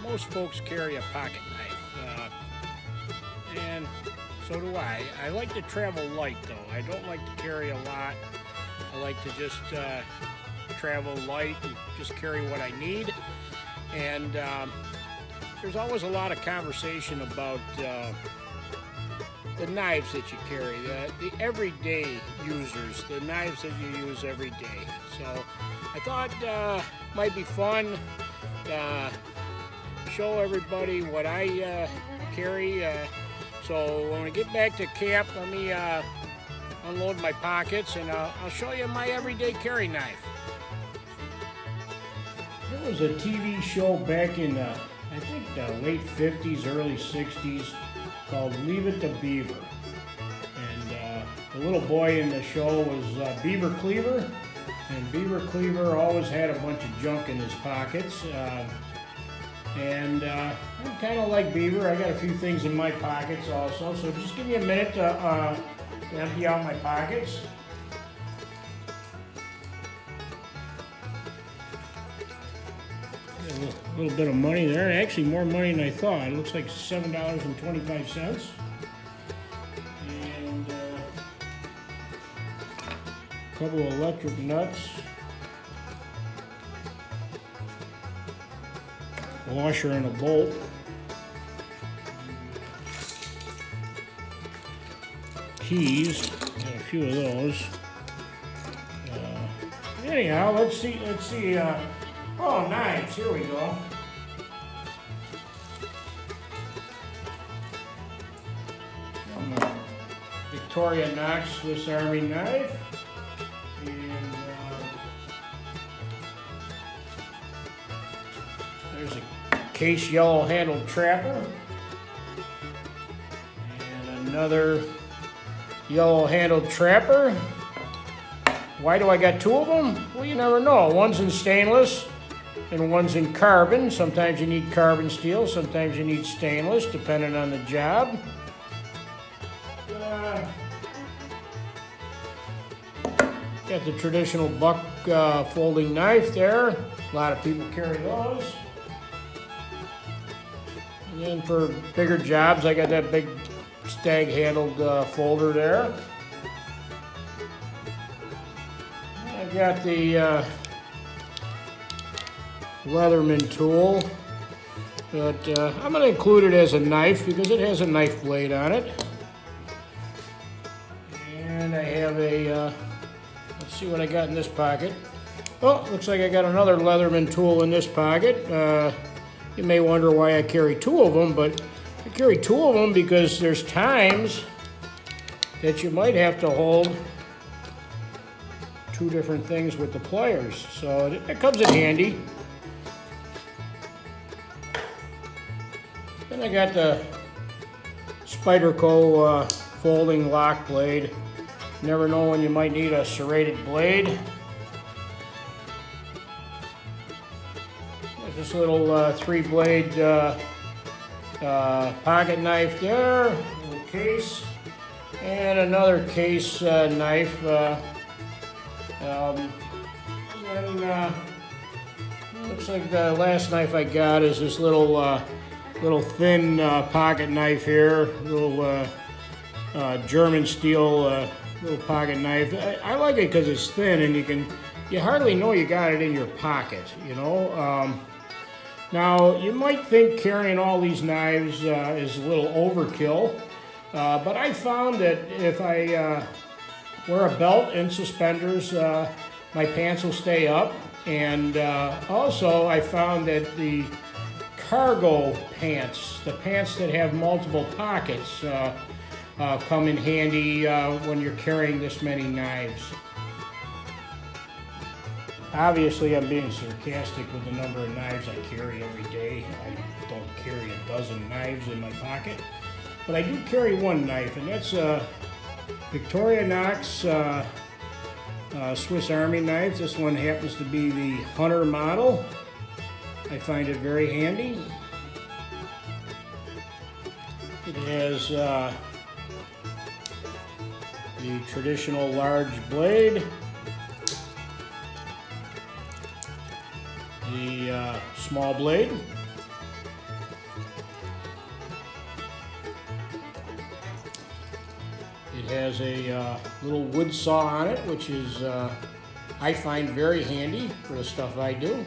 Most folks carry a pocket knife, and so do I. I like to travel light, though. I don't like to carry a lot. I like to just travel light and just carry what I need. And there's always a lot of conversation about the knives that you carry, the everyday users, the knives that you use every day. So I thought might be fun. Show everybody what I carry. So when we get back to camp, let me unload my pockets and I'll show you my everyday carry knife. There was a TV show back in I think the late 50s, early 60s called Leave It to Beaver. And the little boy in the show was Beaver Cleaver. And Beaver Cleaver always had a bunch of junk in his pockets. I'm kind of like Beaver. I got a few things in my pockets also. So just give me a minute to empty out my pockets. A little bit of money there. Actually, more money than I thought. It looks like $7.25. And a couple of electric nuts. Washer and a bolt. Keys. Got a few of those. Anyhow, let's see. Oh, knives. Here we go. Victorinox Swiss Army knife. And there's a Case yellow handled trapper. And another yellow handled trapper. Why do I got two of them? Well, you never know. One's in stainless and one's in carbon. Sometimes you need carbon steel, sometimes you need stainless, depending on the job. Got the traditional buck folding knife there. A lot of people carry those. And then for bigger jobs, I got that big stag handled folder there. I've got the Leatherman tool, but I'm going to include it as a knife because it has a knife blade on it. And I have a, let's see what I got in this pocket. Oh, looks like I got another Leatherman tool in this pocket. You may wonder why I carry two of them, but I carry two of them because there's times that you might have to hold two different things with the pliers. So it comes in handy. Then I got the Spyderco folding lock blade. Never know when you might need a serrated blade. There's this little 3-blade pocket knife there, a little case, and another case knife. And then looks like the last knife I got is this little thin pocket knife here, little German steel little pocket knife. I like it because it's thin and you hardly know you got it in your pocket, you know. Now you might think carrying all these knives is a little overkill, but I found that if I wear a belt and suspenders, my pants will stay up. And also I found that the cargo pants, the pants that have multiple pockets, come in handy when you're carrying this many knives. Obviously, I'm being sarcastic with the number of knives I carry every day. I don't carry a dozen knives in my pocket, but I do carry one knife, and that's a Victorinox Swiss Army knife. This one happens to be the Hunter model. I find it very handy. It has the traditional large blade. the small blade. It has a little wood saw on it, which is I find very handy for the stuff I do.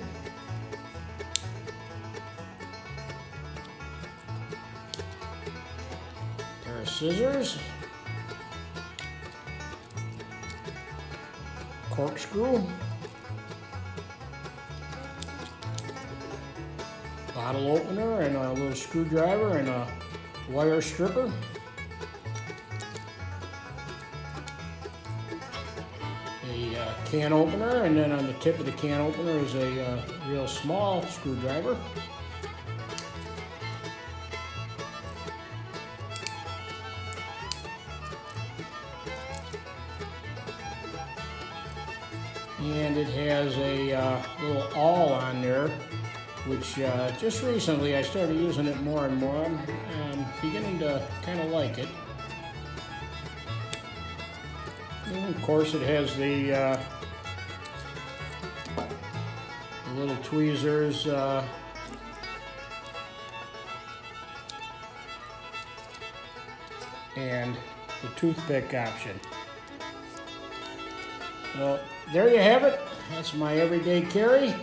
Pair of scissors, corkscrew, bottle opener, and a little screwdriver and a wire stripper. A can opener, and then on the tip of the can opener is a real small screwdriver. And it has a little awl on there, which just recently I started using it more and more. I'm beginning to kind of like it. And of course, it has the little tweezers, and the toothpick option. Well, there you have it. That's my everyday carry.